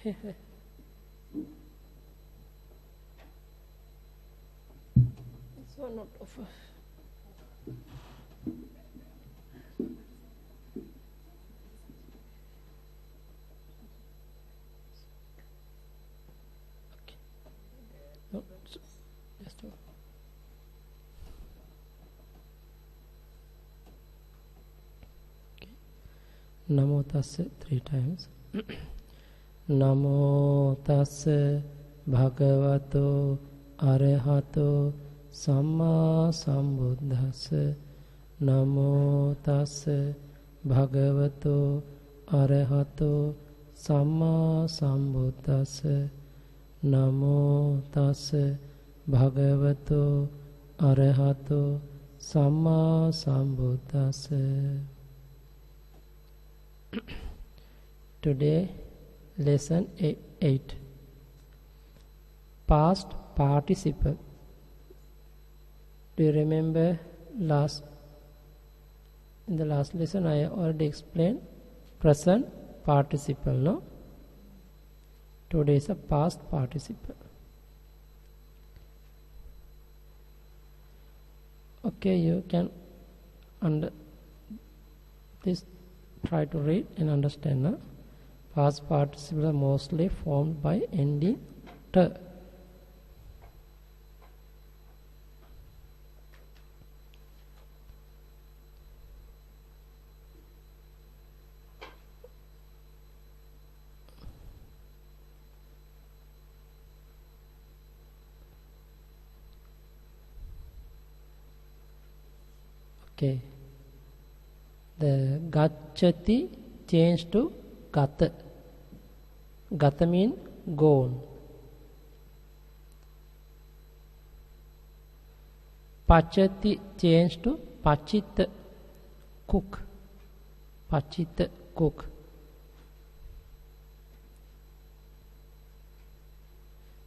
Okay. So not of. Okay. No, so just one. Okay. Namo tassa 3 times. Namo tassa bhagavato arahato samma sambuddhassa. Namo tassa bhagavato arahato samma sambuddhassa. Namo tassa bhagavato arahato samma sambuddhassa. Today lesson 8. Past participle. Do you remember in the last lesson I already explained present participle, no? Today is a past participle. Okay, you can try to read and understand. No? Past participles are mostly formed by ending t. Okay. The gacchati changed to gata. Gata means gone. Pachati changed to pachita, cook. Pachita, cook.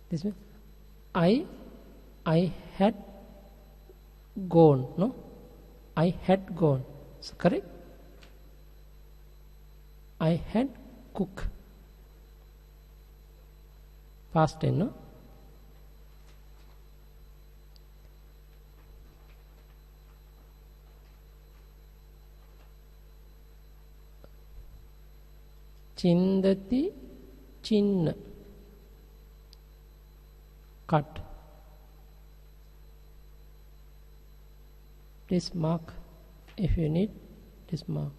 This means I had gone, no? I had gone. So correct? I had cook. Past tense, no? Chindati, chin. Cut. Please mark if you need this mark.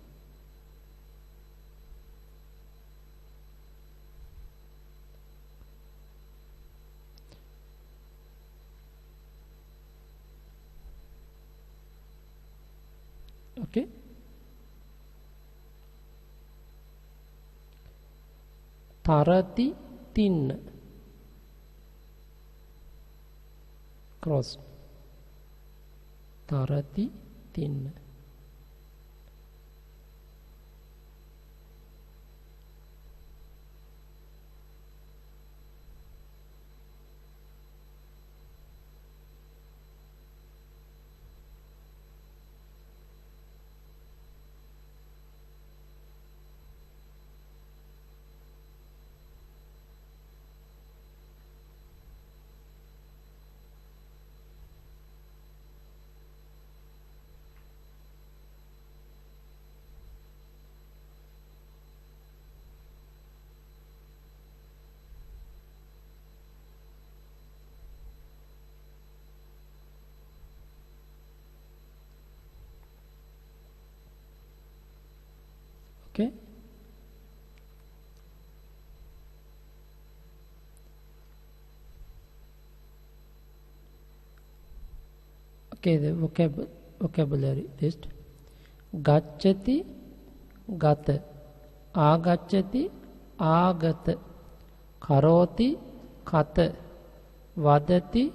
Okay. Tarati tin. Cross. Tarati tin. Okay. Okay, the vocabulary list. Gacchati, gata. Agacchati, agata. Karoti, kata. Vadati,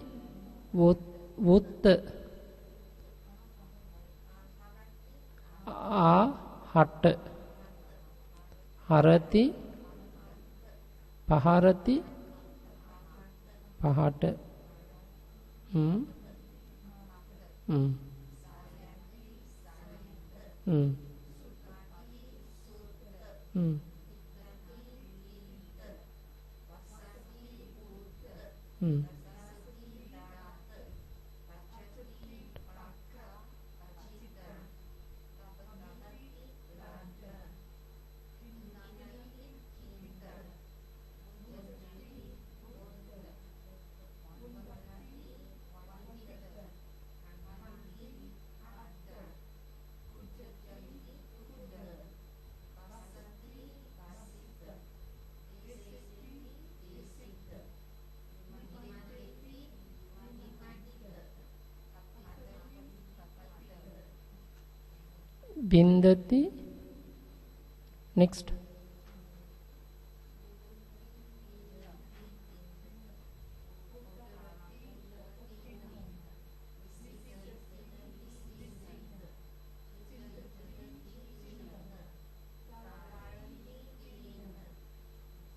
vutta. Ahata. Harati, paharati, pahata. Hmm. Hmm. Hmm. Hmm. Hmm. Bindati. Next.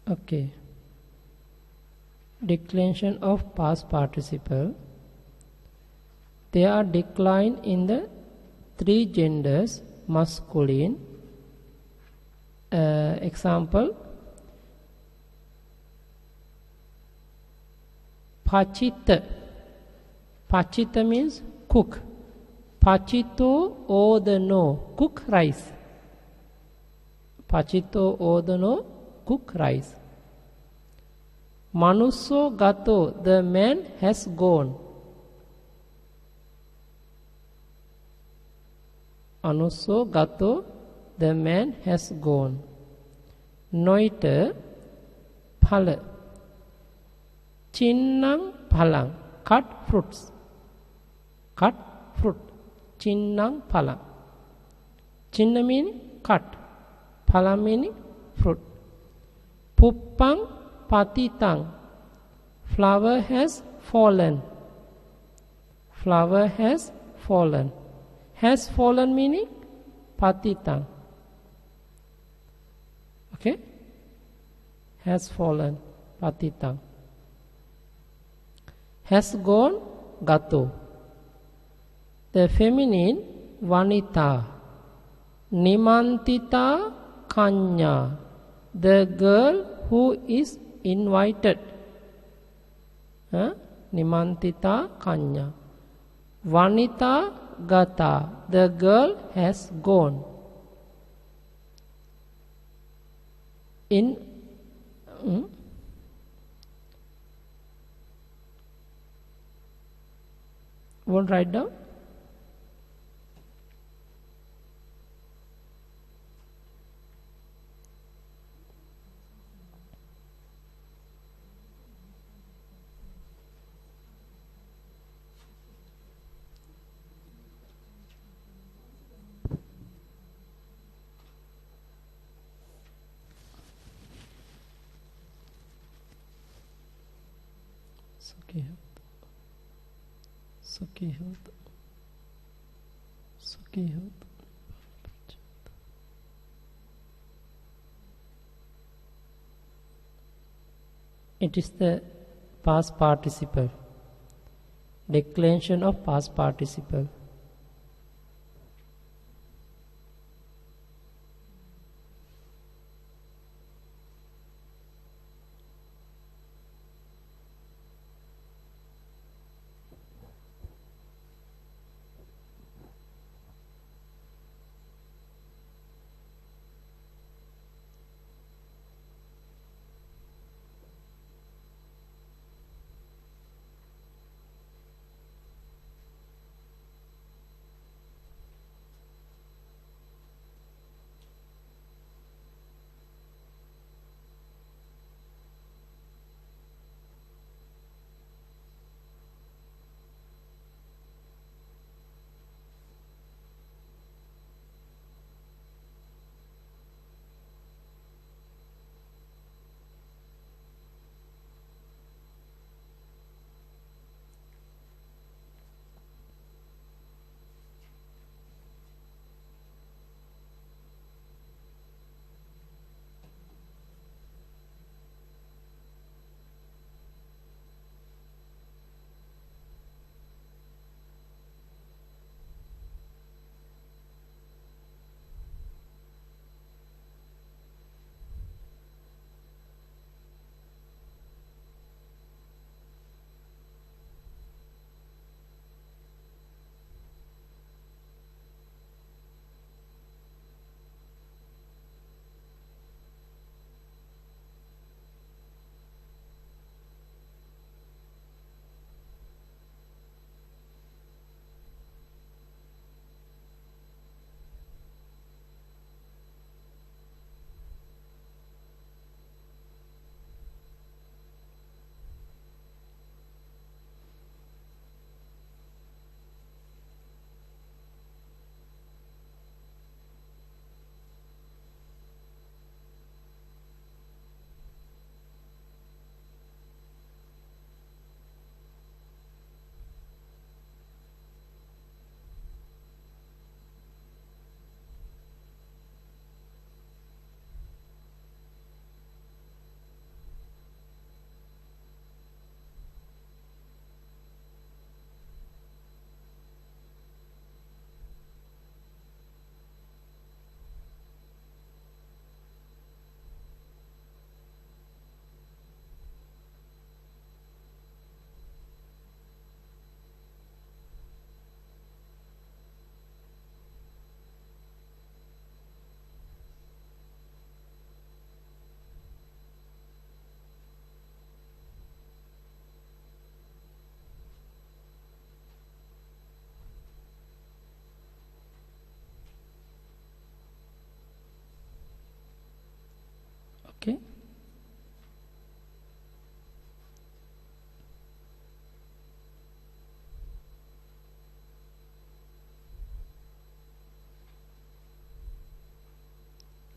Okay. Declension of past participle. They are declined in the three genders, masculine. Example, pachita. Pachita means cook. Pachito odano, cook rice. Pachito odano, cook rice. Manusso gato, the man has gone. Anusso gato, the man has gone. Noiter, phala. Chinnang phalang, cut fruits. Cut fruit. Chinnang phalang. Chinna meaning cut. Phala meaning fruit. Puppang patitang, flower has fallen. Flower has fallen. Has fallen meaning patitang. Okay? Has fallen, patitang. Has gone, gato. The feminine, vanita. Nimantita kanya, the girl who is invited. Nimantita kanya. Vanita gata, the girl has gone. In won't write down. Sukhi hot. It is the past participle. Declension of past participle.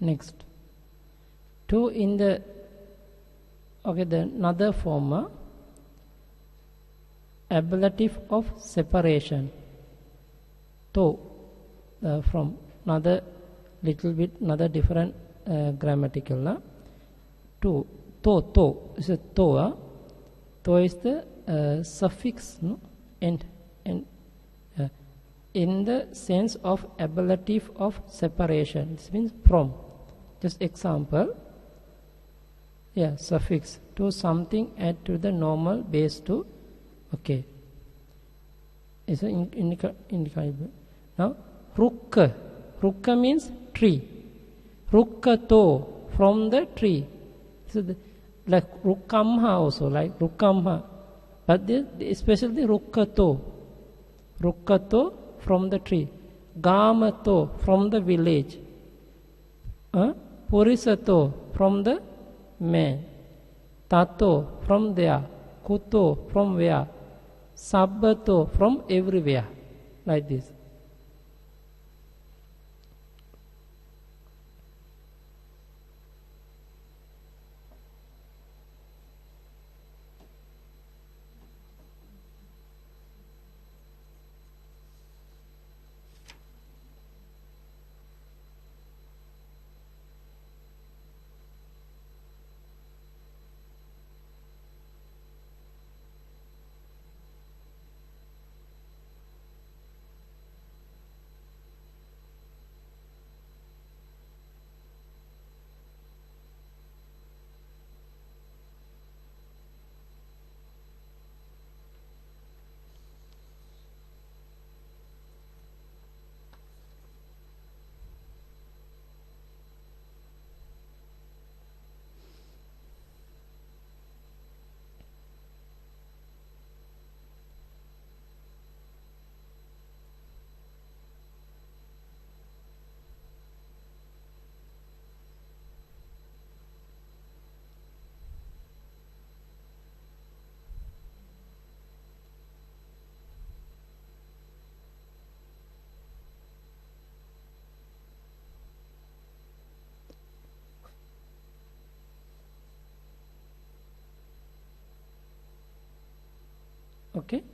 Next, to in the another form, ablative of separation. To from another little bit another different grammatical. To is a to. To is the suffix, no, and in the sense of ablative of separation. This means from. Just example. Yeah, suffix to something add to the normal base to. Okay. It's an indicable. Now, rukka. Rukka means tree. Rukkato, from the tree. So like rukkamha also, like rukkamha. But especially rukkato. Rukkato, from the tree. Gamato, from the village. Purisato, from the man. Tato, from there. Kuto, from where. Sabbato, from everywhere. Like this. Okay.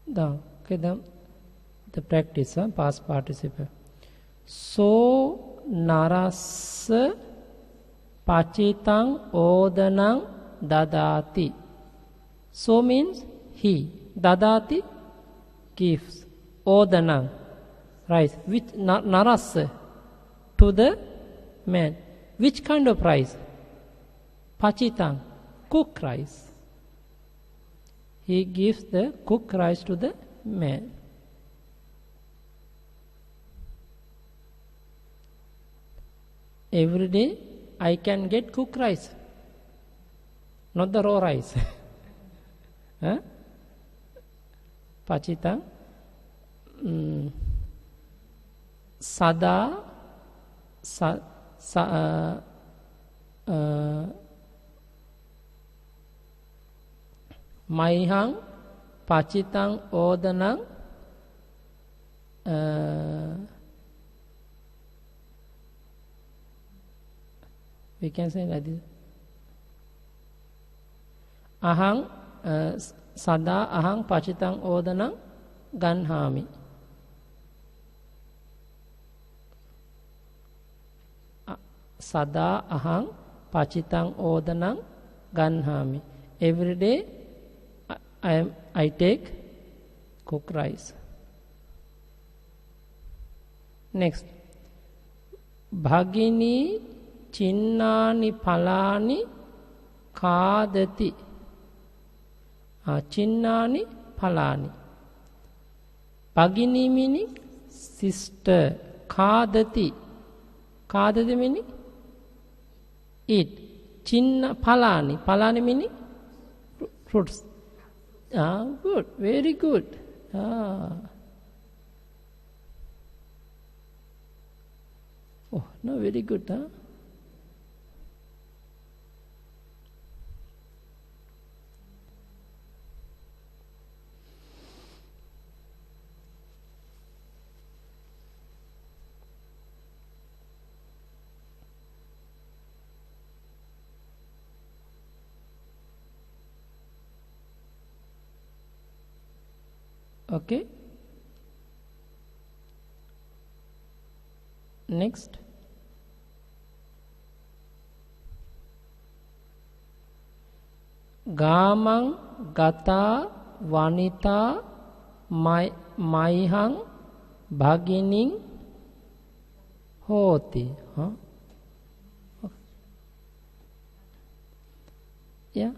Now, okay, the practice, past participle. So narassa pachitang odanang dadati. So means he. Dadati, gives. Odanang, rice. Which narassa, to the man. Which kind of rice? Pachitang, cooked rice. He gives the cooked rice to the man. Every day I can get cooked rice, not the raw rice. Pachitang. Sada Maihang pachitang odanang we can say like this. Ahang sada ahang pachitang odanang ganhami. Sada ahang pachitang odanang ganhami. Every day I take cooked rice. Next, bhagini chinnani phalani kadati. Chinnani phalani. Bhagini meaning sister. Kadati. Kadati meaning eat. Chinna phalani. Phalani meaning fruits. Good, very good. Oh, no, very good, huh? Okay. Next. Gamang gata vanita maihang bhagining hoti. Huh? Yeah.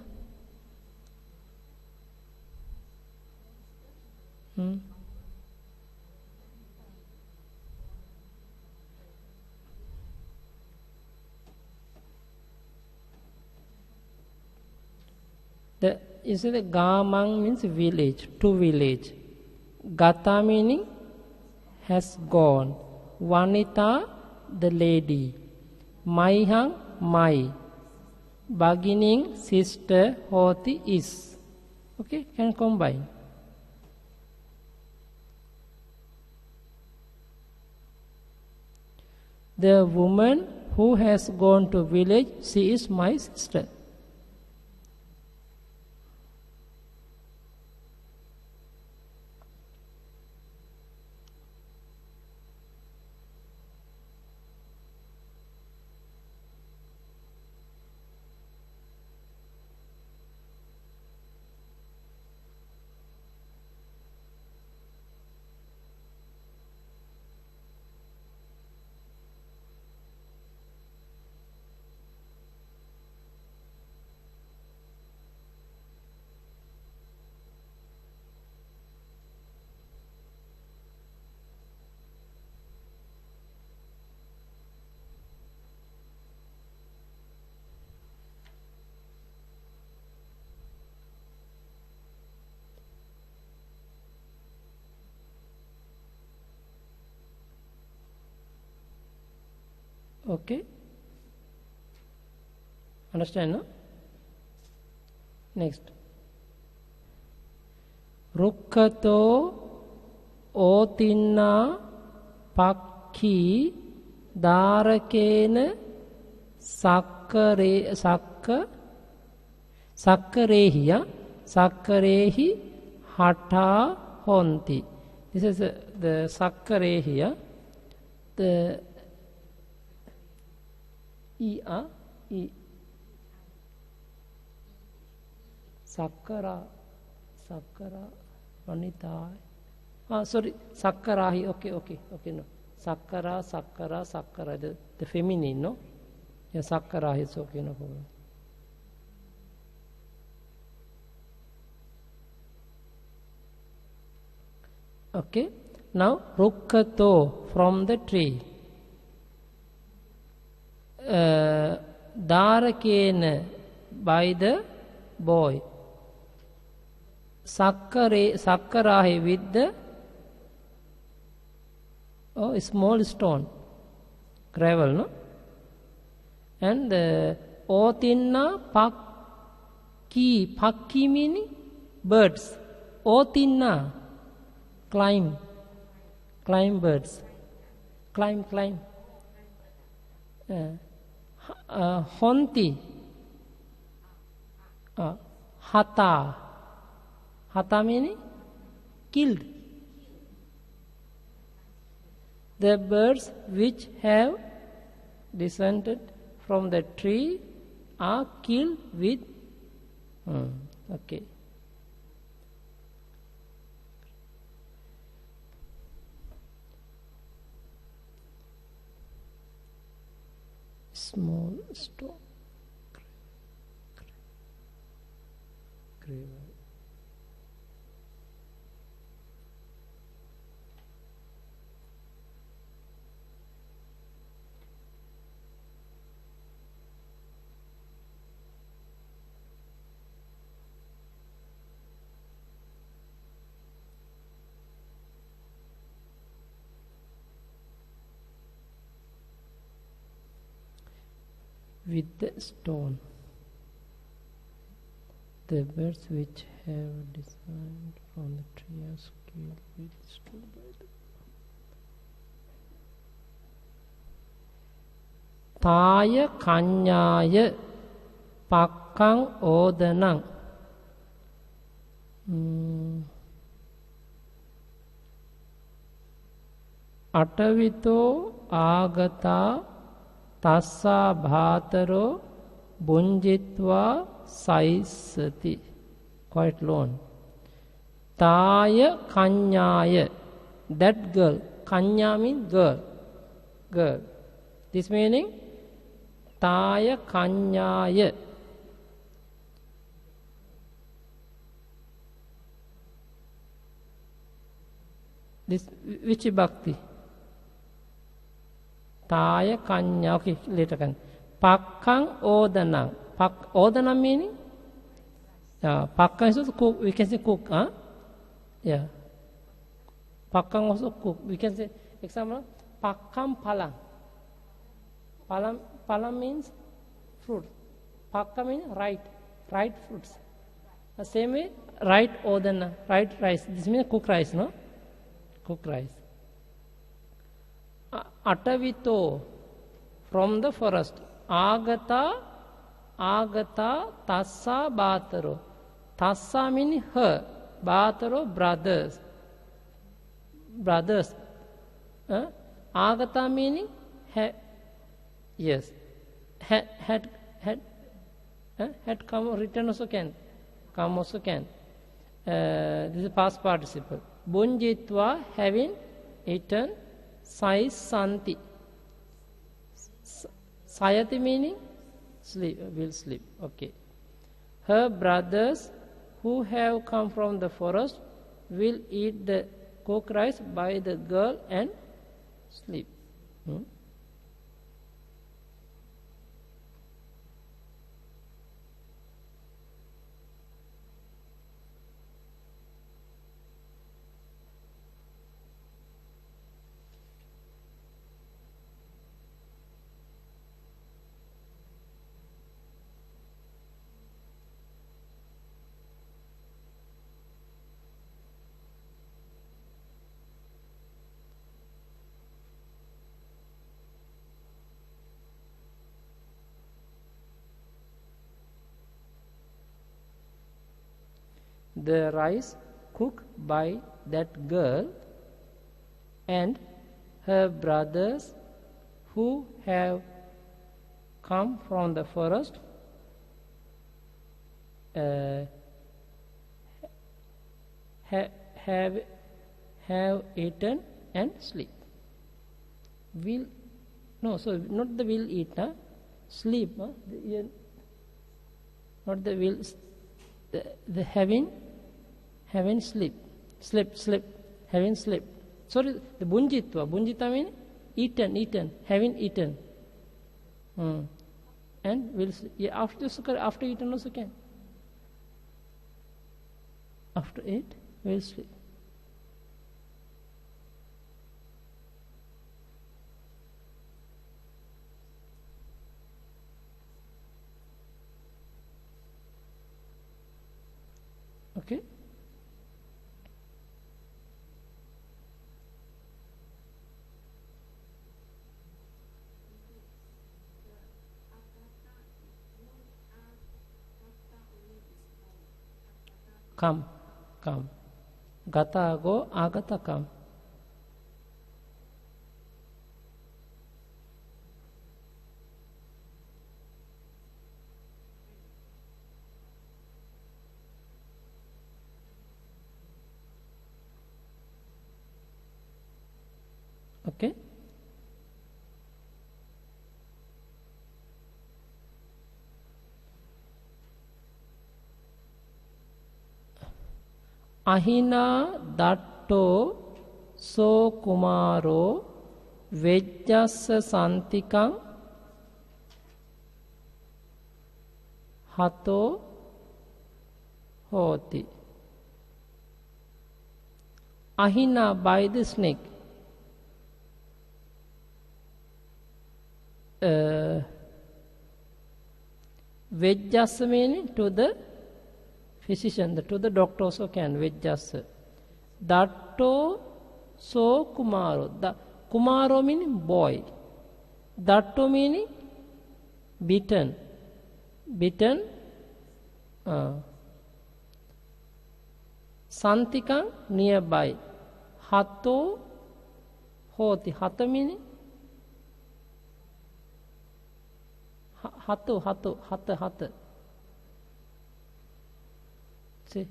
You see the Gamang means village, to village. Gata meaning has gone. Vanita, the lady. Maihang, my. Beginning, sister, hoti, is. Okay, can combine. The woman who has gone to village, she is my sister. Okay. Understand, no? Next. Rukkato otinna pakhi dharakena sakkarehi hata honti. This is the sakkarehi. The Sakkara vanita. Sorry, Sakkarahi. Okay, no. Sakkara, the feminine, no? Yeah, Sakkarahi is okay, no problem. Okay, now Rukkato, from the tree. Dharakena, by the boy. Sakkarahi, with the small stone, gravel, no? And otinna pakki meaning birds. Otinna, climb birds. Climb. Honti, hata meaning killed. The birds which have descended from the tree are killed with. Okay. Small stone. Gravel. With the stone. The birds which have descended from the tree are killed with stone by the Taya kanyaya pakkang odanang. Atavito agata tassa bhataro bunjitva saisati. Quite long. Taya kanyaya. That girl. Kanya means girl. Girl. This meaning Taya kanyaya. This which bhakti? Taya kanya. Okay, later can. Pakkang odanang. Odanang meaning? Pakkang is also cook. We can say cook. Huh? Yeah. Pakkang also cook. We can say, example, pakkam palang. Palam means fruit. Pakka means right fruits. The same way, right odana, right rice. This means cooked rice, no? Cooked rice. Atavito, from the forest. Agata tassa bhataro. Tassa means her. Bhataro, brothers. Agata meaning yes. Had come, written also can. Come also can. This is past participle. Bunjitva, having eaten. Sai santi. Sayati meaning sleep, will sleep. Okay. Her brothers who have come from the forest will eat the cooked rice by the girl and sleep. The rice cooked by that girl and her brothers who have come from the forest have eaten and sleep. Will no, so not the will eat, sleep. Not the will. The having sleep, having sleep. Sorry, the bunjitva means eaten, having eaten. And will sleep. Yeah, after eaten also can. After eat, will sleep. Okay. Come. Gata go, agata come. Okay. Ahina datto so kumaro vejjassa santikam hato hoti. Ahina, by the snake. Vejjassa meaning to the physician, to the doctor also can, vejjassa. Datto so kumaro. Kumaro meaning boy. Datto meaning beaten. Santikam, nearby. Hato hoti. Hata meaning? Hata. See?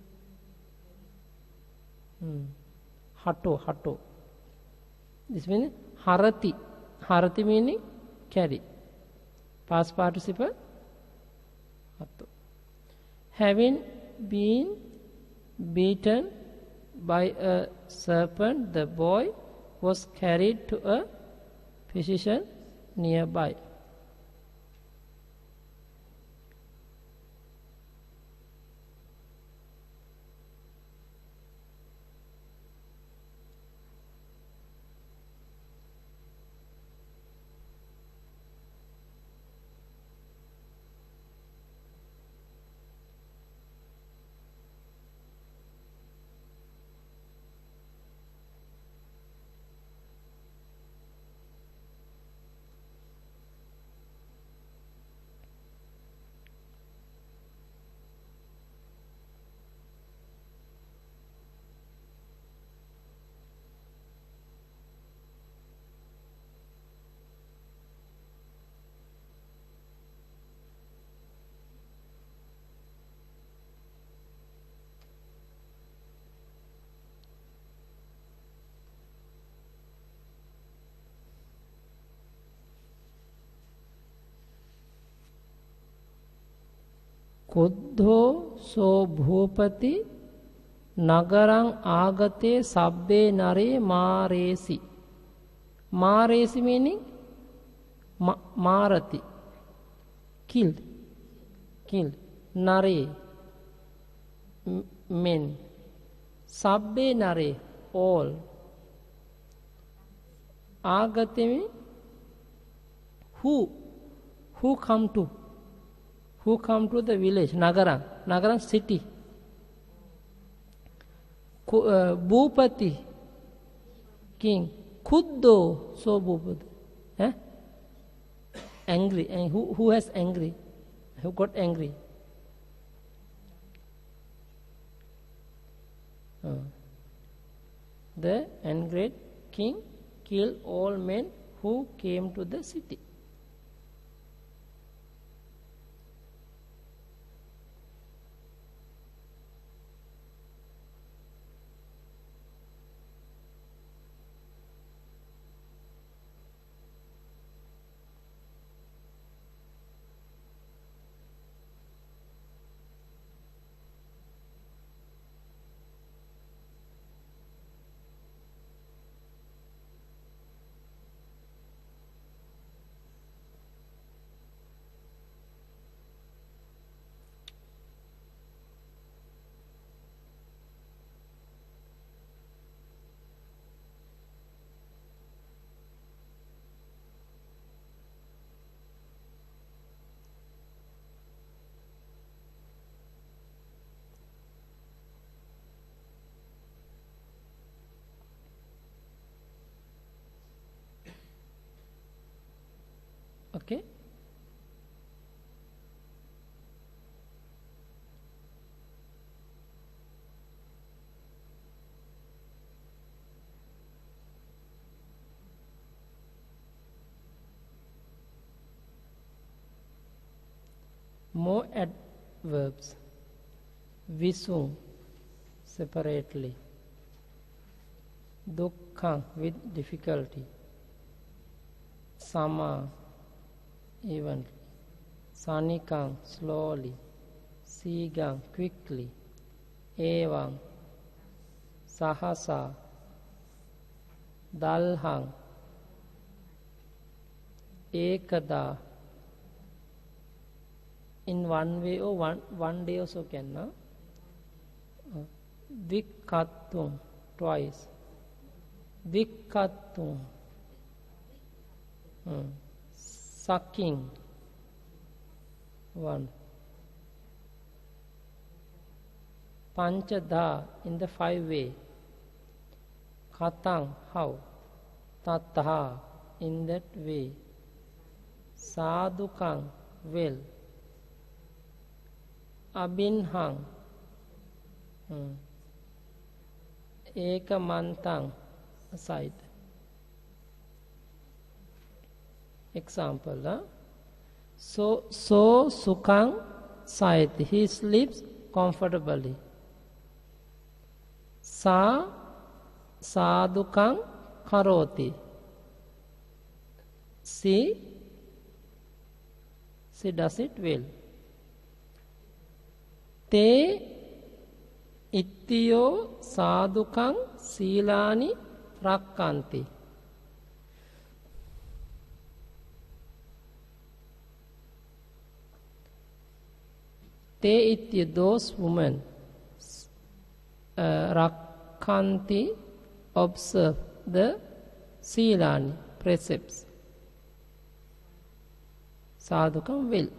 Hato. This means harati. Harati meaning carry. Past participle hato. Having been beaten by a serpent, the boy was carried to a physician nearby. Kuddho so bhupati nagarang agate sabbe nare maresi. Maresi meaning marati, killed. Nare, men. Sabbe nare, all. Agate means who come to. Who come to the village, Nagarang city. Bhupati, king. Kuddho, so Bhupati. Angry. And who has angry? Who got angry? The angry king killed all men who came to the city. Okay? More adverbs. Visung, separately. Dukkha, with difficulty. Sama, evenly. Sanikang, slowly. Sigang, quickly. Evang, sahasa. Dalhang, ekada. In one way or one day also can, no? Vikkatum, twice. Vikkatum, sucking, one. Panchada, in the 5 way. Katang, how. Tatha, in that way. Sadhukang, well. Abinhang, Ekamantang, aside. Example, so sukhang sayati, he sleeps comfortably. Sa sadukang karoti, she does it well. Te ittiyo sadukang silani rakkanti. Te ittiyo, those women, rakkanti, observe the silani, precepts. Sadhukam,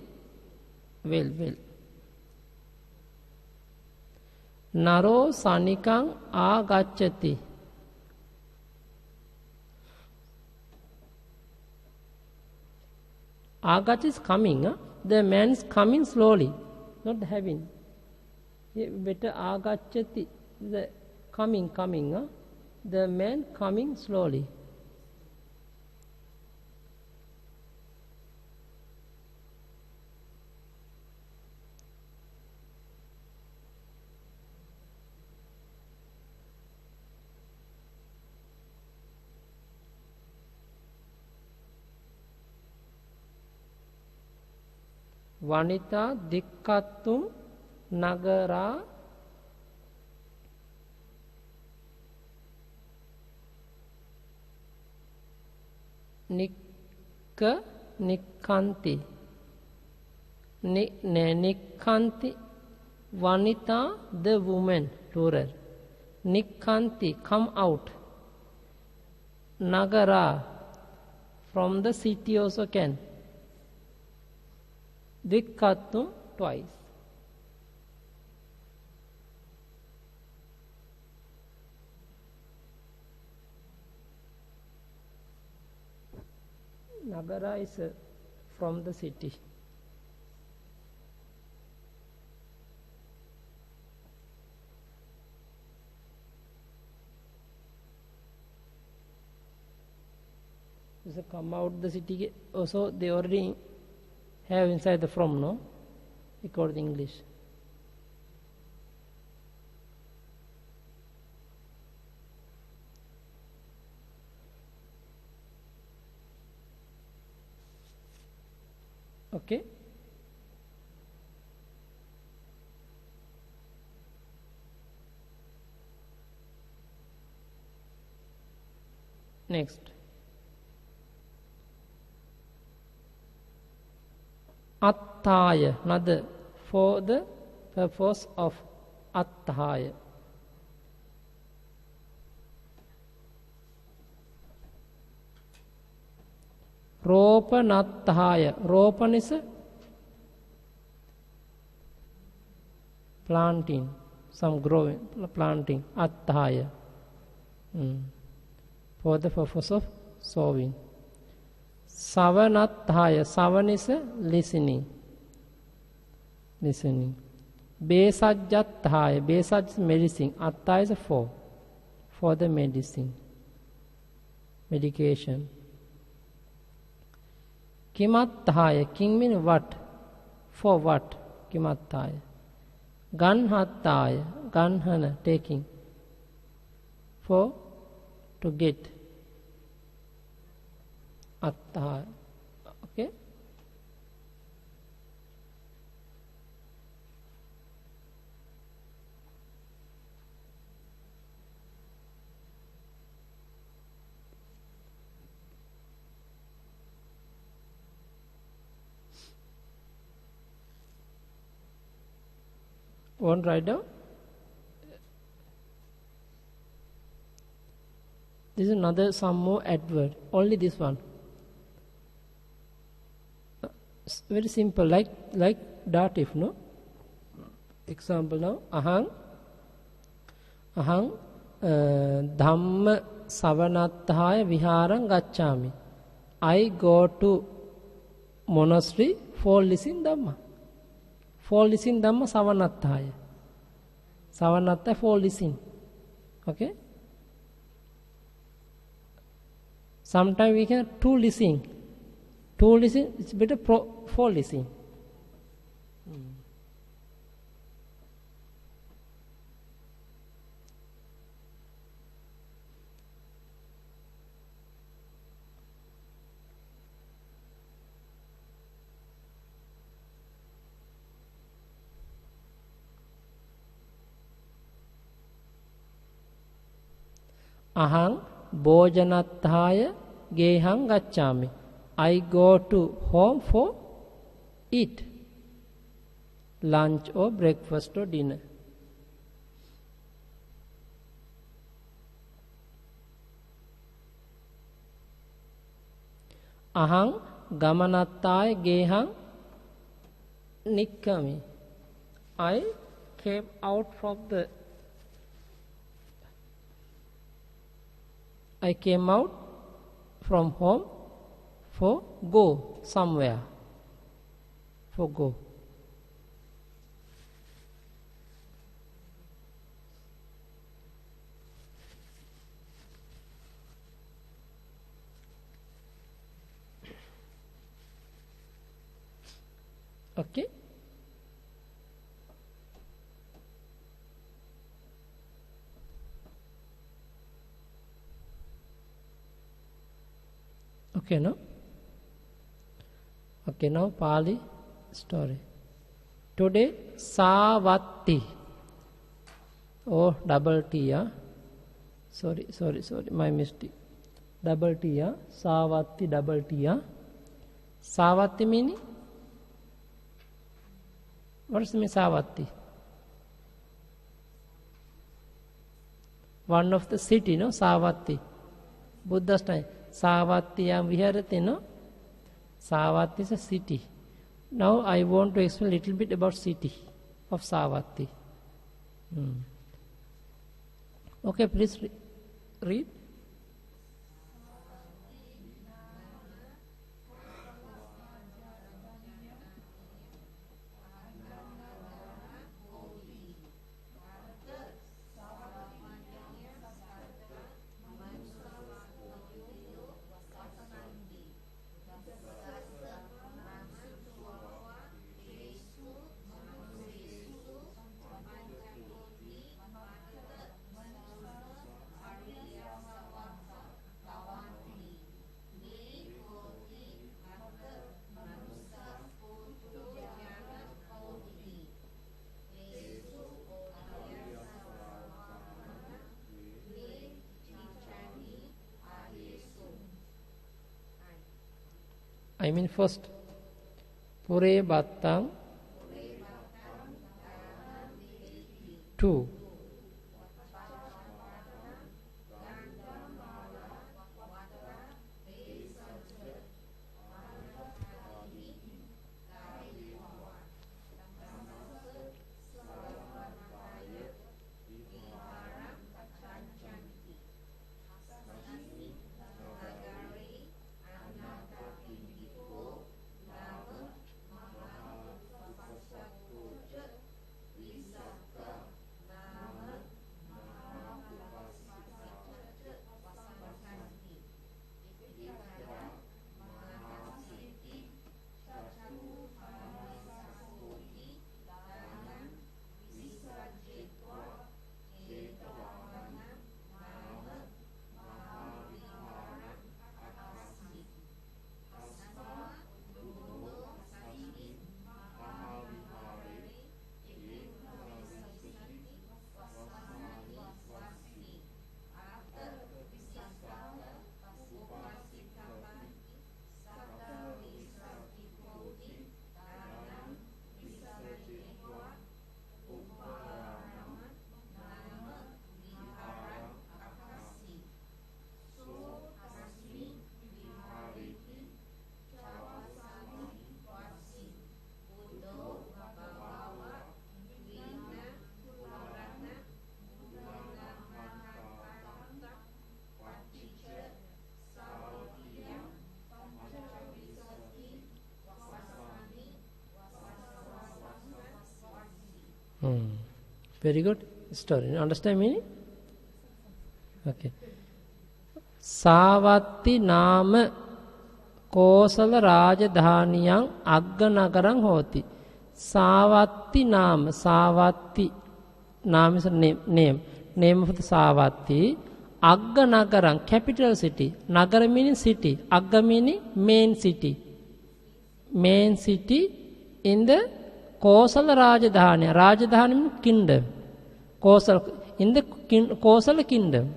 well. Naro sanikang agacchati. Agach is coming. The man is coming slowly, not having. Better agacchati, the coming. The man coming slowly. Vanita dikkattum nagara nikkanti. Nikkanti, vanita, the woman, plural. Nikkanti, come out. Nagara, from the city also can. Dikkattum, twice. Nagara is from the city. So come out the city also, they already have inside the from, no? According to English. Okay. Next. Attaya, another, for the purpose of attaya. Ropanattaya. Ropan is planting, some growing, planting. Attaya. For the purpose of sowing. Savanattaya. Savan is listening. Besajjattaya. Besaj is medicine. Atta is for the medicine. Medication. Kimattaya. King means what? For what? Kimattaya. Ganhattaya. Ganhana, taking. For, to get. Attaya. Okay? One write down. This is another, some more adverb. Only this one. Very simple, like dative, no? Example now. Ahang dhamma savanattaya viharang gacchami. I go to monastery for listening Dhamma. For listening Dhamma savanattaya. Savanattaya for listening. Okay? Sometimes we can to listening. To listen, it's better for listening. Ahang bhojanathaya gehang gacchami. I go to home for eat. Lunch or breakfast or dinner. Ahang gamanathaya gehang nikkami. I came out from home for go somewhere. For go. Okay. Okay, no? Okay, now Pali story. Today, Savatti. Oh, double T, yeah? Sorry, my mistake. Double T, yeah? Savatti, double T, yeah? Savatti meaning? What does it mean, Savatti? One of the city, no? Savatti. Buddha's time. Savattiyam viharati, no? Savatthi is a city. Now I want to explain a little bit about city of Savatthi. Okay, please read. I mean first, Pure Battang 2. Very good story. Understand meaning? Okay. Savatti nama Kosala Rajadhaniyang Agga Nagarang hoti. Savatti Nama. Savatti Nama is a name. Name of the Savatti. Agga Nagarang, capital city. Nagara meaning city. Agga meaning main city. Main city in the Kosala Rajadhani. Rajadhani means kingdom. Kosala, in the Kosala kingdom.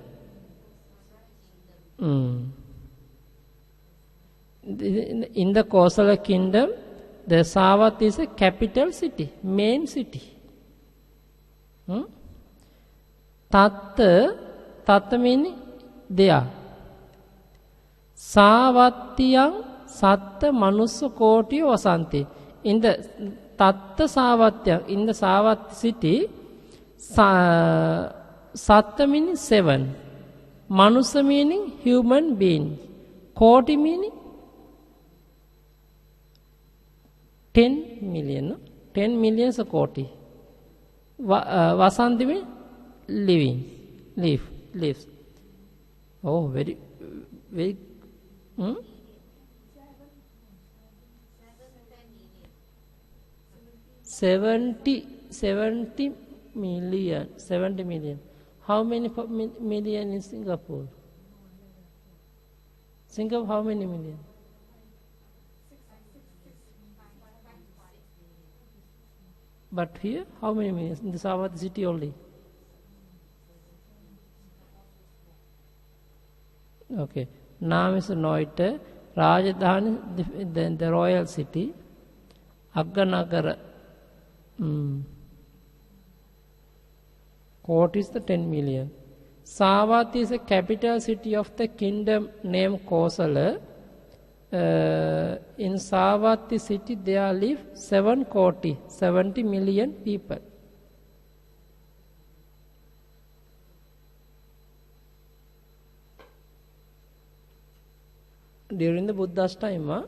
In the Kosala kingdom, the Savat is a capital city, main city. Tatta meaning there. Savattiyang Satta Manussa Koti Vasanti. In the Tatta Savattiyang, in the Savat city, Satta meaning 7. Manusa meaning human being. Koti meaning 10 million. No? 10 million is a koti. Vasanti means living. Lives. Oh, very. 70 million. How many million in Singapore? Singapore, how many million? But here, how many millions? In the Savat city only. Okay. Nam is Noita. Rajadhani, then the royal city. Agganagara. Court is the 10 million. Savat is a capital city of the kingdom named Kosala. In Savat city there live 70 million people. During the Buddha's time,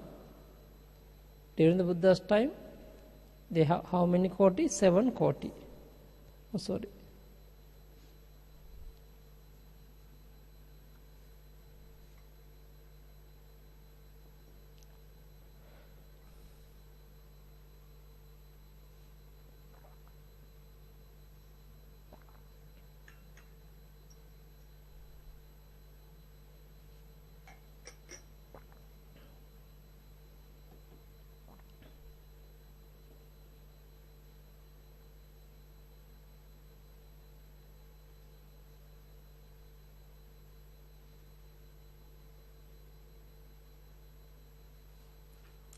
they have how many koti? 7 koti. Oh, sorry.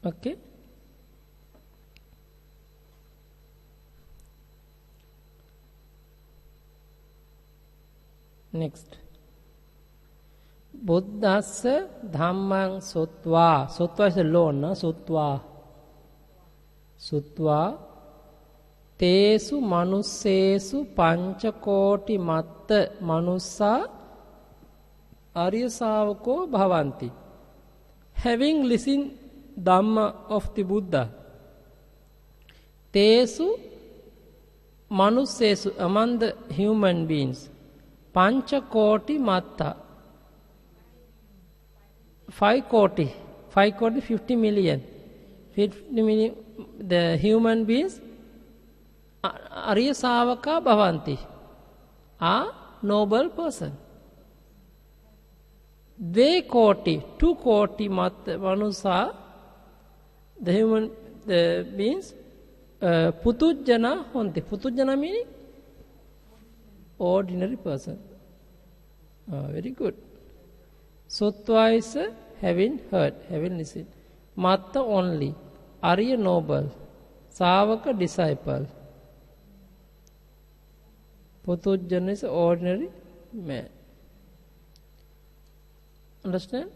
Okay. Next. Buddhassa dhammang sutva. Sutva is a loan, no? Sutva. Tesu manussesu panchakoti matta manussa aryasavako bhavanti. Having listened Dhamma of the Buddha. Tesu manussesu, among the human beings. Panchakoti matta. 5 koti, 50 million. 50 million, the human beings, Arya Savaka Bhavanti, are noble person. They koti, 2 koti matta manusa, the human beings, Putujjana honti. Putujjana meaning ordinary person. Very good. Sutva is having heard, having listened. Matta only. Arya noble. Savaka disciple. Putujjana is ordinary man. Understand?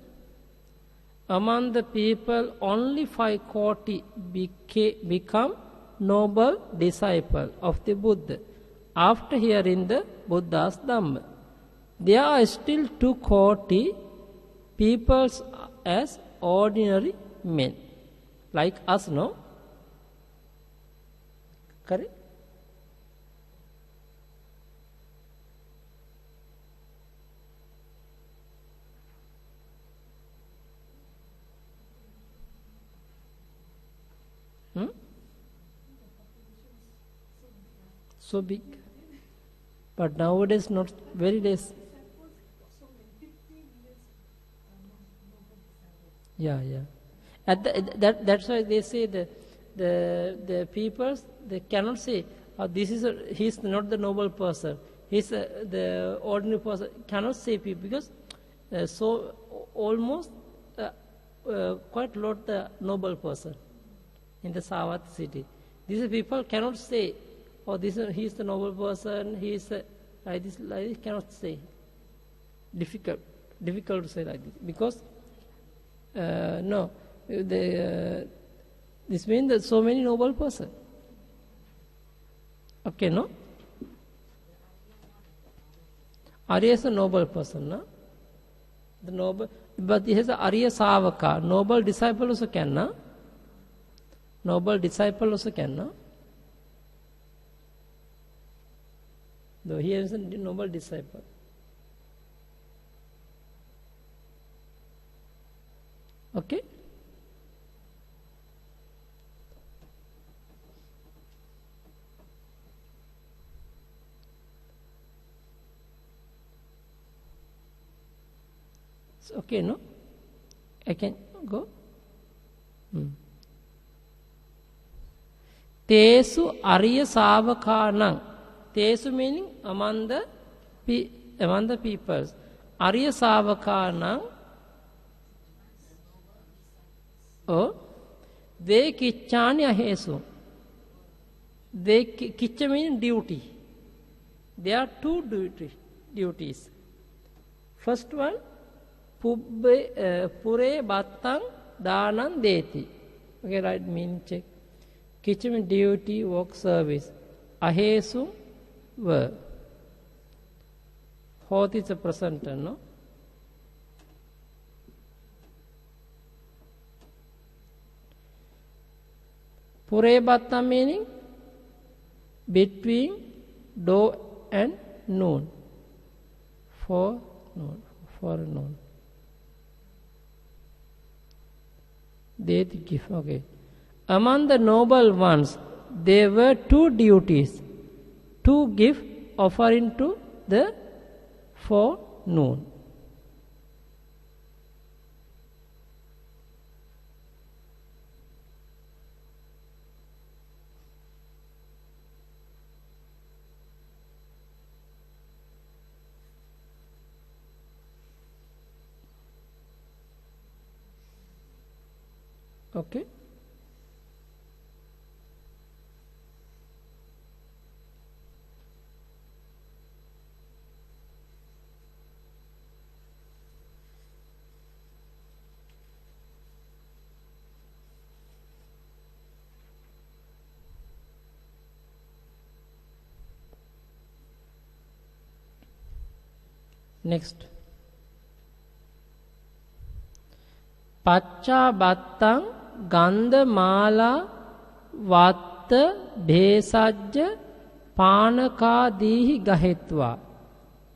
Among the people, only 5 koti become noble disciple of the Buddha after hearing the Buddha's Dhamma. There are still 2 koti peoples as ordinary men, like us, no? Correct? so big. But nowadays not very less. Yeah, yeah. That's why they say the peoples, they cannot say, he's not the noble person. He's the ordinary person. Cannot say people because so almost quite a lot the noble person in the Savat city. These people cannot say, oh, he's the noble person. He's like this. Cannot say. Difficult to say like this because no, this means that so many noble person. Okay, no? Arya is a noble person, no? The noble, but he has a Arya Savaka, noble disciple also can, no? Noble disciple also can, no? Though he is a noble disciple. Okay? Okay, no? I can go? Tesu Arya Savakanang. Tesu meaning among the peoples. Arya Savakanang. Oh, they kichani ahesu. They kicha means duty. There are two duties. First one, pure battang danan deti. Okay, right, meaning check. Kicha means duty, work, service. Ahesu, were. Hoth is a present, no? Pure battang meaning between do and noon. For noon. They give, okay. Among the noble ones, there were two duties to give offering to the forenoon. Okay. Next. Pacha battang gandha mala vatta bhesajja panakadihi gahetva.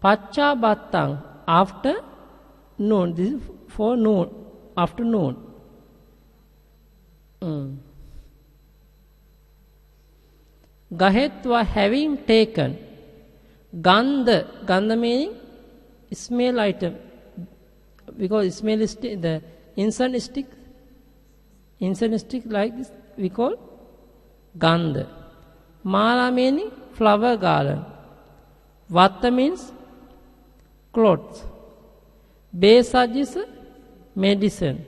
Pacha battang, after noon. This is for noon, afternoon. Gahetva, having taken. Gandha meaning smell item, because smell is the incense stick like this we call gandha. Mala meaning flower garland. Vatta means clothes. Besaj is medicine.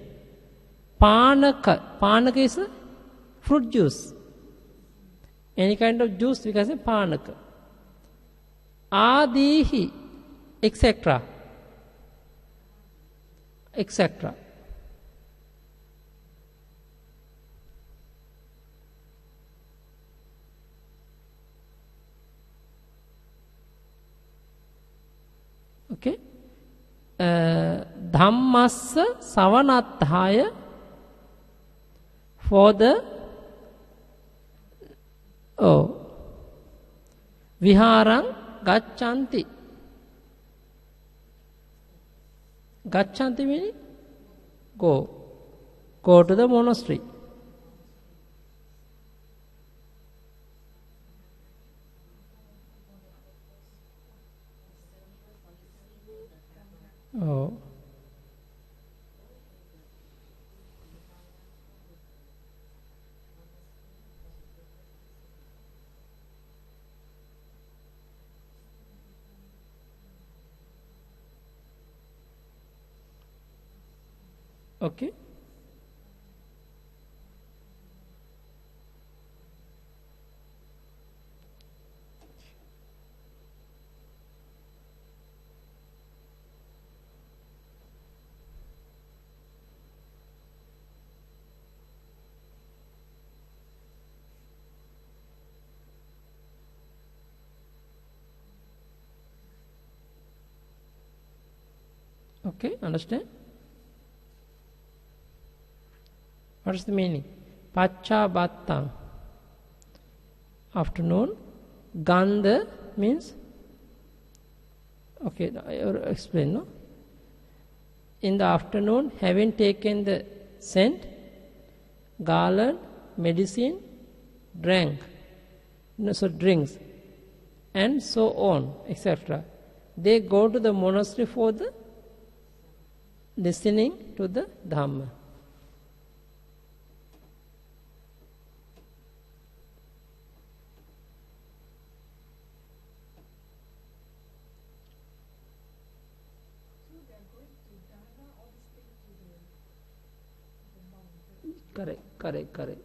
Panaka is fruit juice. Any kind of juice we can say panaka. Adihi, etc. Okay. Dhammassa savanathaya, for the viharang gachanti. Gachanti meaning go to the monastery. Okay. Okay, understand? What is the meaning? Paccabhattang, afternoon. Gandha means, okay, I will explain, no? In the afternoon, having taken the scent, garland, medicine, drinks, and so on, etc. They go to the monastery for the listening to the Dhamma. Correct.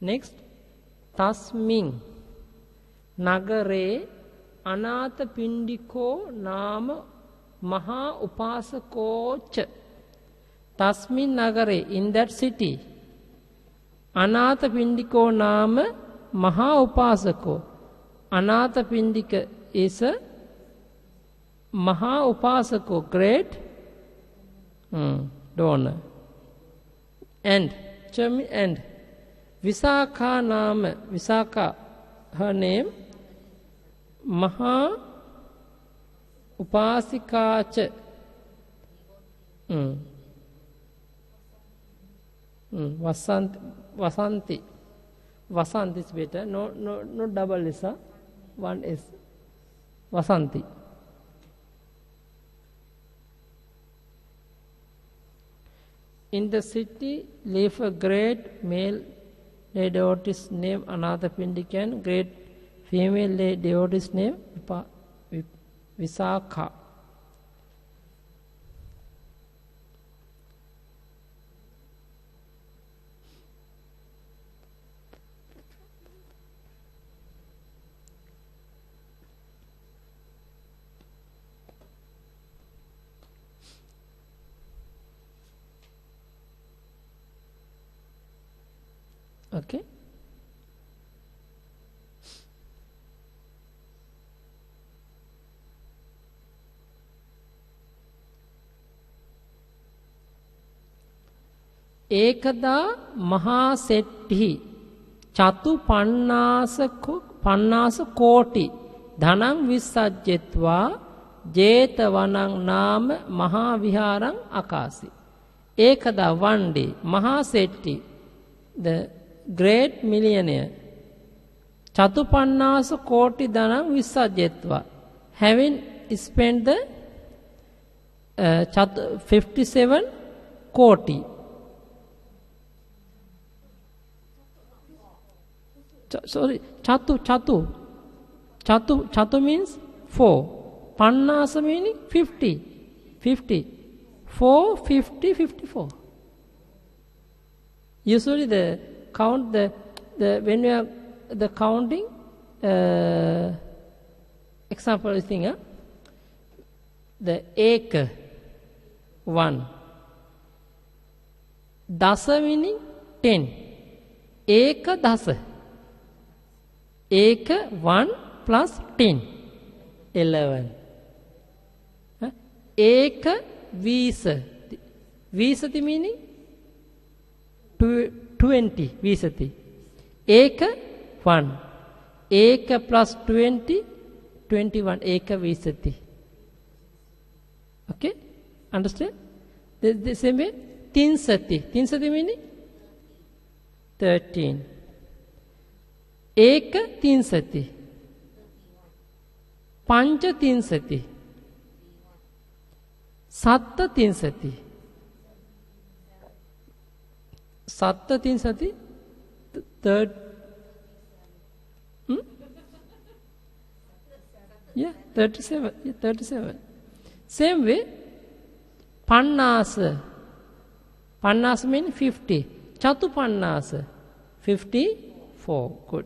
Next, tasmin nagare anatha pindiko nama maha upasakocha. Tasmin nagare, in that city, anatha pindiko nama maha upasako. Anatha pindika is a maha upasako, great donor. And Visakha nama, Visakha, her name, Maha Upasikacha. Vasanti. Vasanti is better. No double is one is Vasanti. In the city live a great male lay devotee named Anathapindika and great female lay devotee named Visakha. Okay. Ekada mahasetti chatu pannasa koti dhanam visajjetva jetavanang nama mahaviharang akasi. Ekada, one day, mahasetti, the great millionaire, Chatupannasa koti dhanam visajjetva, having spent the 57 koti. Chatu means 4. Pannasa meaning 50. 4, 50, 54. Usually the count when we are the counting example is thing, the ek 1, dasa meaning 10, ek dasa, ek 1 plus 10, 11, ek visati meaning 20 visati. Eka 1. Eka plus 20, 21. Eka visati. Okay? Understand? The same way, tinsati. Tinsati meaning 13. Eka tinsati. Pancha tinsati. Satta tinsati. Satta tin sati, third, yeah, 37, yeah, 37. Same way, Pannasa. Pannasa means 50. Chatu Pannasa, 54. Good.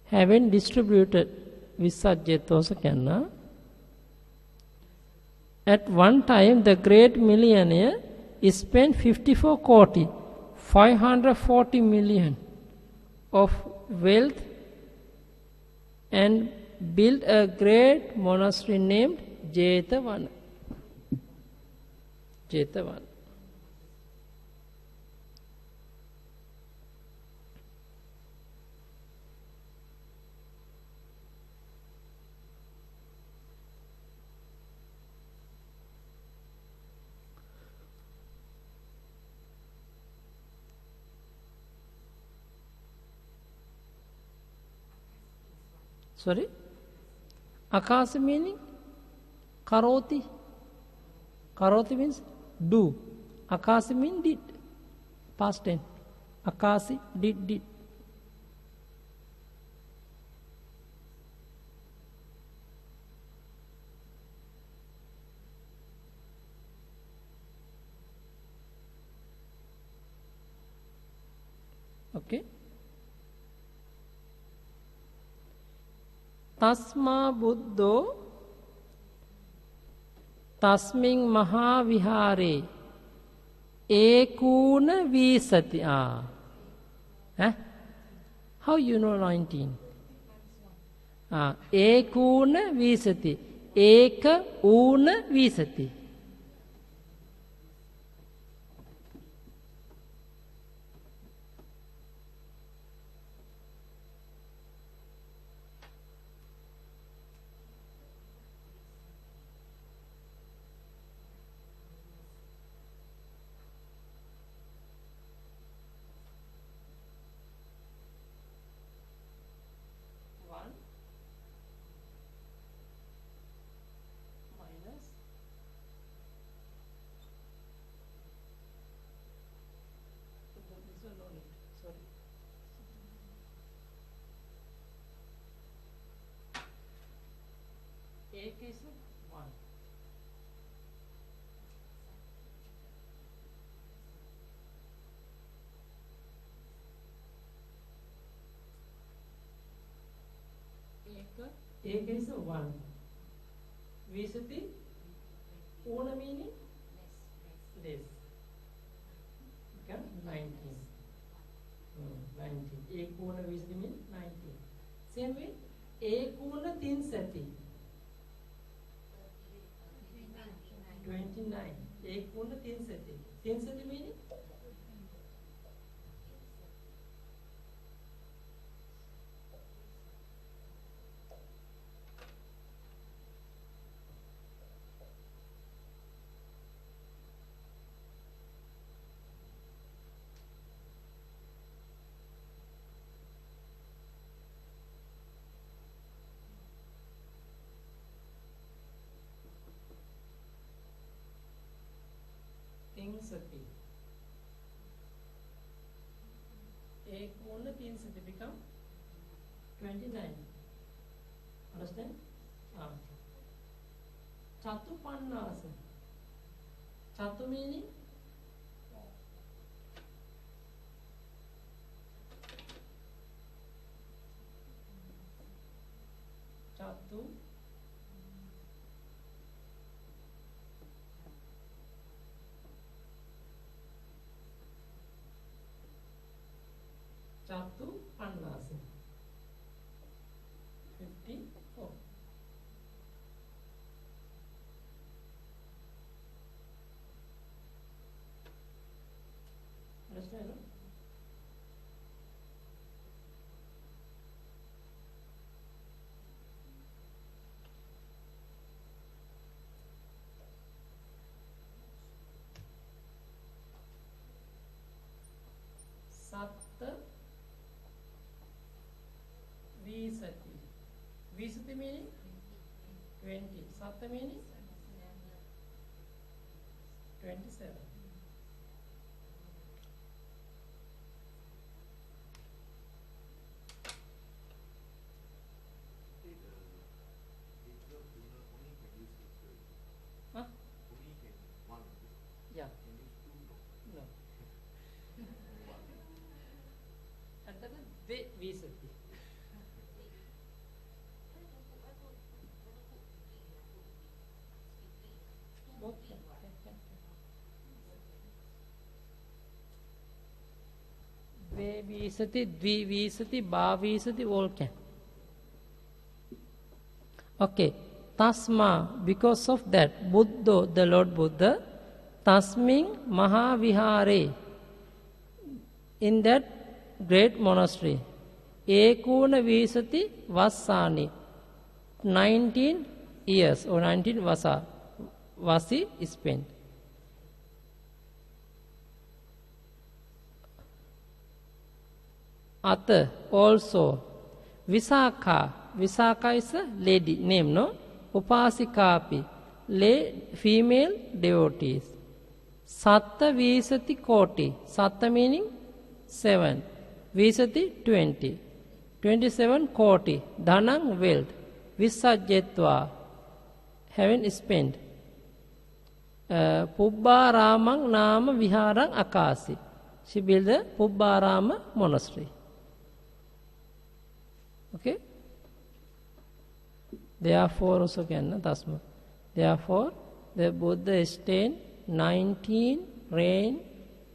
Having distributed Visajjetosa at one time the great millionaire spent 54 koti, 540 million of wealth and built a great monastery named Jetavana. Jetavana. Sorry? Akasa meaning? Karoti. Karoti means do. Akasi means did. Past tense. Akasi, did. Okay. Tasma Buddho Tasming Mahavihare Ekuna Visati. How you know 19? Ekuna Visati. Eka Una Visati. Ek is 1. Ek is 1. Visati. Una meaning? Less. Become 19. 19. Ekuna Visati means 19. Same way, Ekuna Tinsati. 29. Ekuna Tinsati. Tinsati meaning? Tinsati. Ekuna Tinsati become 29. Understand? Chatu Pannasa. Chatu meaning? Chatu. Chatu Pannasa. 54. Understand? No? Satta Visati meaning 20. Satta meaning 27. Huh? Yeah. No. Antara the Visati. Okay. Ve Visati, Dvi Visati, Ba Visati, all can. Okay. Tasma, because of that, Buddha, the Lord Buddha, Tasming Mahavihare, in that great monastery, Ekuna Visati Vasani, 19 years or 19 Vasi spent. Atha also Visakha. Visakha is a lady name, no? Upasikapi, female devotees. Satta Visati Koti. Satta meaning 7. Visati 20. 27 Koti. Dhanang wealth. Visajyetva. Having spent. Pubbaramang Nama Viharang Akasi. She built the Pubbarama monastery. Okay? Therefore, also can Tasma. Therefore, the Buddha stayed 19 rain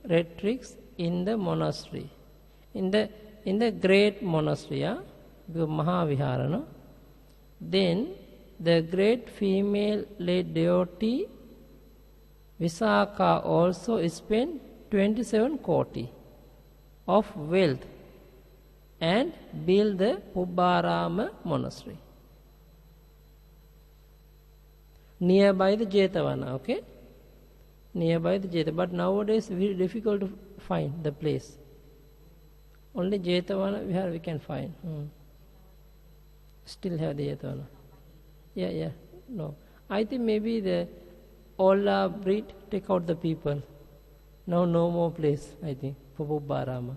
retreats in the monastery. In the great monastery, Mahavihara. No? Then the great female lady devotee Visakha also spent 27 koti of wealth and built the Pubbarama monastery nearby the Jetavana, okay? Nearby the Jetavana. But nowadays very difficult to find the place. Only Jetavana we can find. Still have the Jetavana. Yeah. No. I think maybe the Ola breed take out the people. Now no more place, I think, for Pubbarama.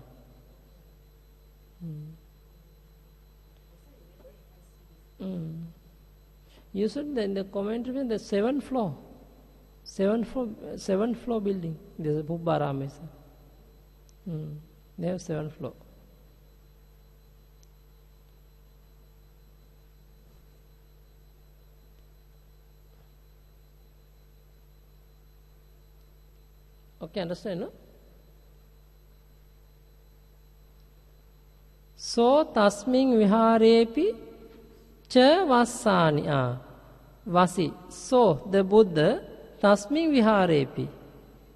You said in the commentary the 7th floor. 7th floor building. There's a Pubbarama. They have 7th floor. Okay, understand, no? So tasming viharepi cha vasani. Vasi. So the Buddha tasming viharepi.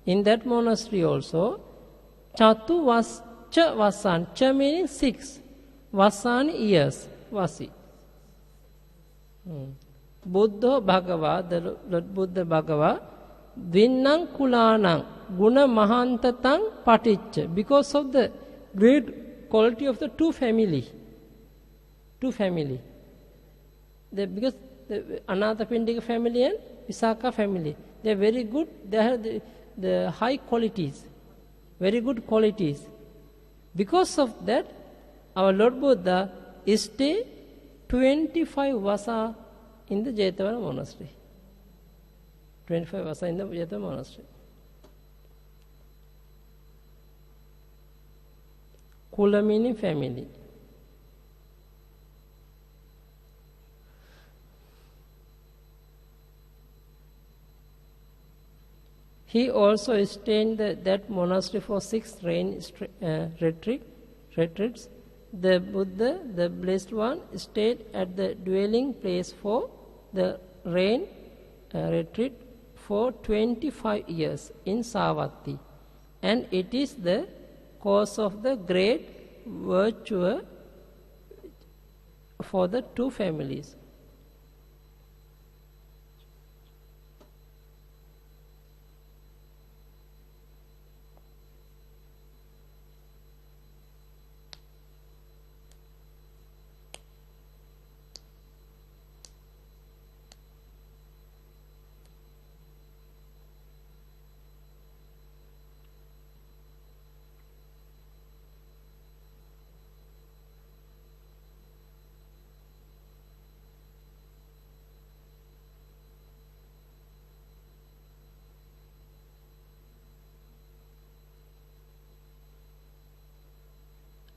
In that monastery also, chatu vas cha vasan. Cha meaning 6. Vasani years. Vasi. Buddha Bhagava, the Lord Buddha Bhagava, Vinnang Kulanang Guna Mahantatang Paticca. Because of the great quality of the two family. Because the Anathapindika family and Visakha family, they are very good, they have the high qualities, very good qualities. Because of that, our Lord Buddha stayed 25 vasa in the Jetavana monastery. 25 vasa in the Jetavana monastery. Kula meaning family. He also stayed in that monastery for 6 retreats. The Buddha, the Blessed One, stayed at the dwelling place for the rain retreat for 25 years in Savatthi. And it is the cause of the great virtue for the two families.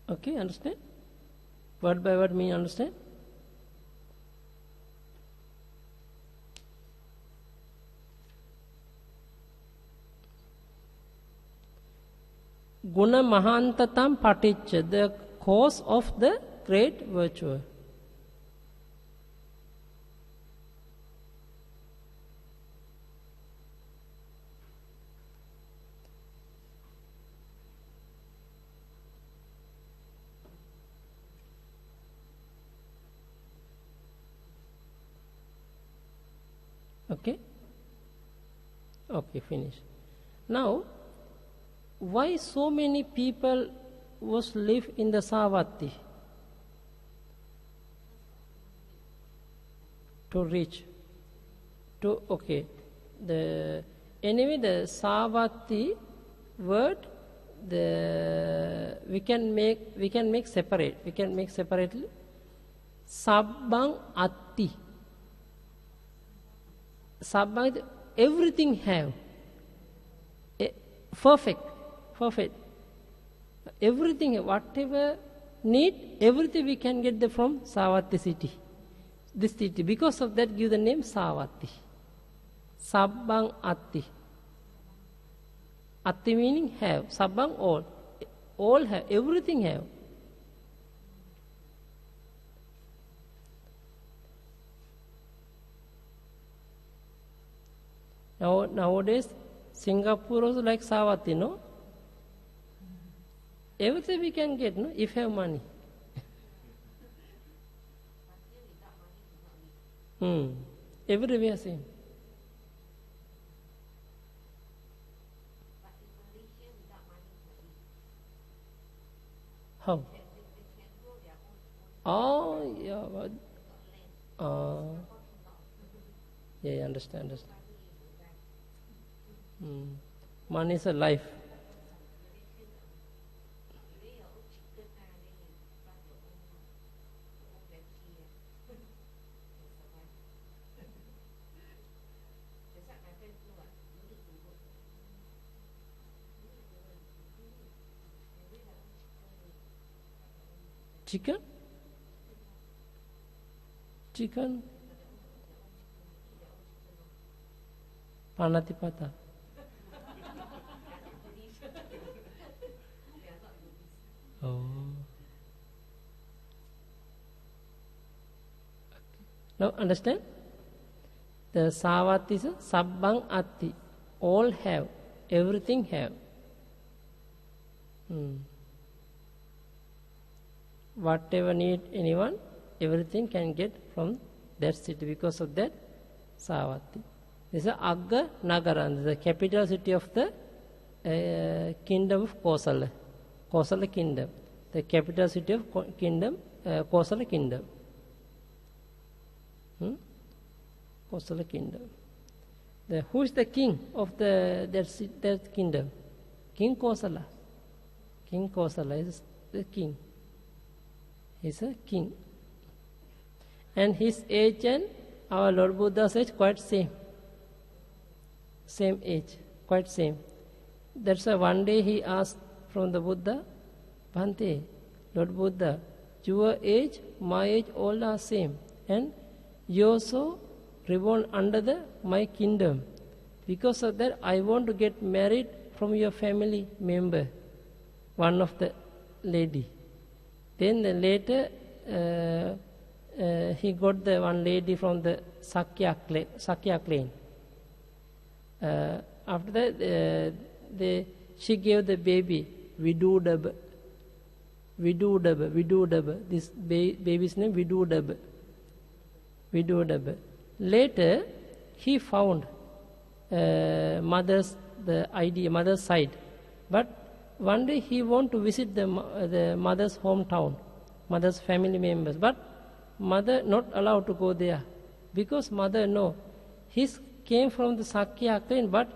Okay, understand? Word by word mean understand? Guna mahantatam paticca, the cause of the great virtue. Okay? Okay, finish. Now, why so many people was live in the Savatthi? To reach. To, okay. Anyway, the Savatthi word, we can make separate. We can make separately. Sabbang atti. Sabbang, everything have. Perfect. Everything, whatever need, everything we can get from Savatthi city. This city. Because of that, give the name Savatthi. Sabbang atti. Atti meaning have. Sabbang all. All have. Everything have. Nowadays, Singapore also like Savatthi, no? Everything we can get, no? If have money. Everywhere same. How? Oh, yeah. Yeah, understand. Money is a life. Chicken? Panatipata. Oh. Now understand? The Savatthi is Sabbang atti. All have. Everything have. Whatever need anyone, everything can get from that city because of that Savatthi. This is Agga Nagaran, the capital city of the kingdom of Kosala. Kosala kingdom. The capital city of kingdom, Kosala kingdom. Kosala kingdom. Who is the king of that kingdom? King Kosala. King Kosala is the king. He's a king. And his age and our Lord Buddha's age quite same. Same age, quite same. That's why one day he asked from the Buddha, Bhante, Lord Buddha, your age, my age, all are same. And you also reborn under my kingdom. Because of that, I want to get married from your family member, one of the lady. Then later, he got the one lady from the Sakya clan. After that, she gave the baby Vidudaba. This baby's name Vidudaba. Later, he found mother's side. But one day he want to visit the mother's hometown, mother's family members. But mother not allowed to go there because mother know his came from the Sakya clan, but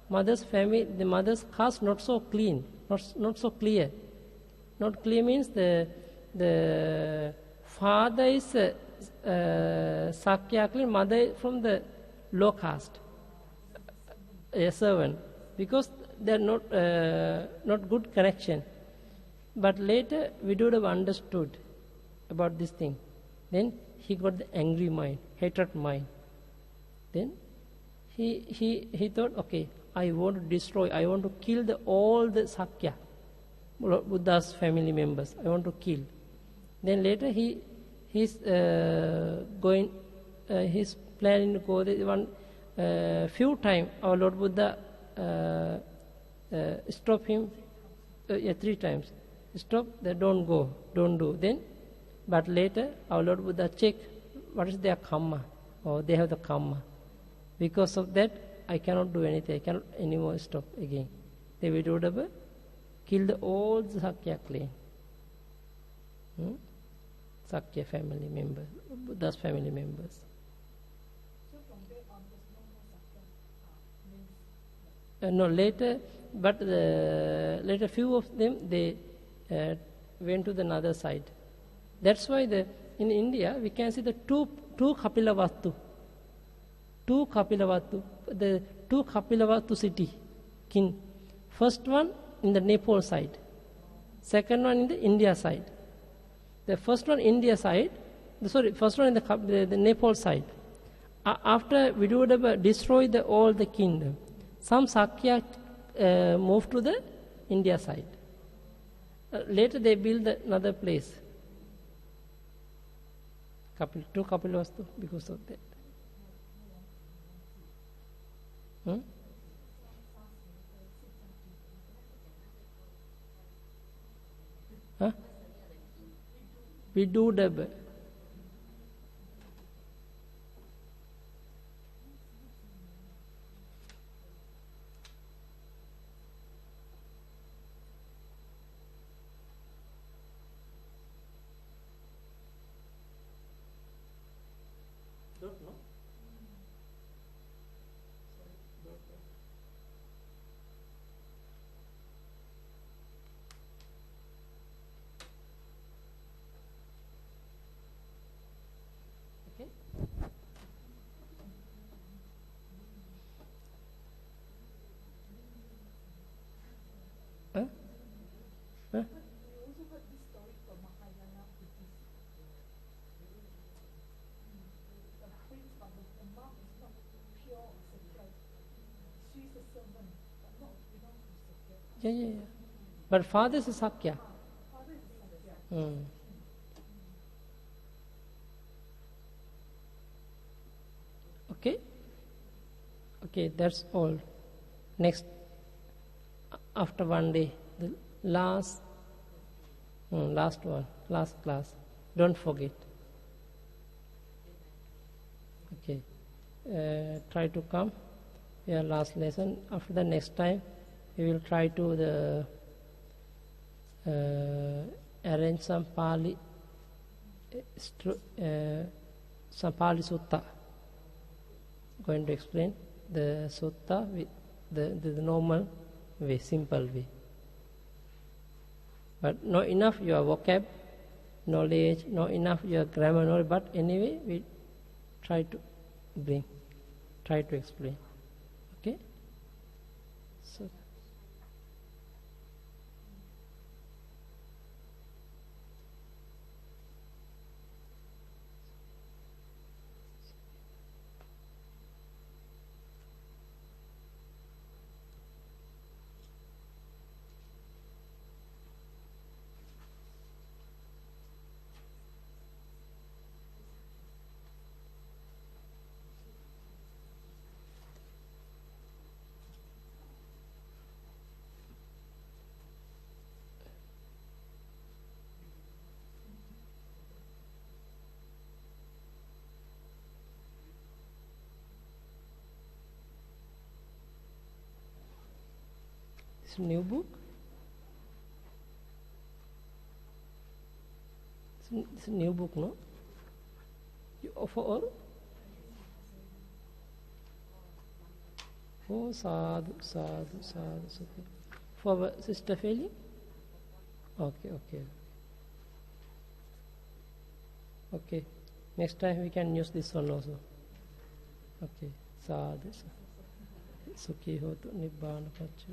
mother's family, the mother's caste not so clean, not so clear. Not clear means the father is Sakya clan, mother from the low caste, a servant, because they are not good connection. But later Vidura understood about this thing. Then he got the angry mind, hatred mind. Then he thought, okay, I want to destroy, I want to kill all the Sakya, Buddha's family members. I want to kill. Then later he's planning to go there. One few times our Lord Buddha stop him. 3 times. Stop. Don't go. Don't do. Then, but later our Lord Buddha check what is their karma. Or they have the karma. Because of that, I cannot do anything. I cannot anymore stop again. They will killed all the Sakya clan. Sakya family members, Buddha's family members. So from there on, there's no more Sakya names. No, later, but later few of them, they went to the other side. That's why in India, we can see the two Kapilavastu. Two Kapilavastu, the two Kapilavastu city, king. First one in the Nepal side. Second one in the India side. The first one India side, first one in the Nepal side. After Vidura destroyed all the kingdom, some Sakya moved to the India side. Later they built another place. Two Kapilavastu because of that. Huh? Vidudaba. Don't know. Huh? Huh? We also heard this story from Mahayana Buddhist. The prince, but the mom is not pure or sacred. She's a servant, but not belong to sacred. Yeah. But father is a Sakya. Father is Sakya. Okay, that's all. Next, after one day, the last class. Don't forget. Okay, try to come. Yeah, last lesson. After the next time, we will try to arrange some Pali Sutta. Going to explain the sutta with the normal way, simple way. But not enough your vocab knowledge, not enough your grammar knowledge, but anyway we try to explain. Okay? So it's a new book. It's a new book, no? You offer all? Oh, sadhu. For Sister Feli? Okay. Next time we can use this one also. Okay. Sadhu. Sukhi hotu nibbana pacha.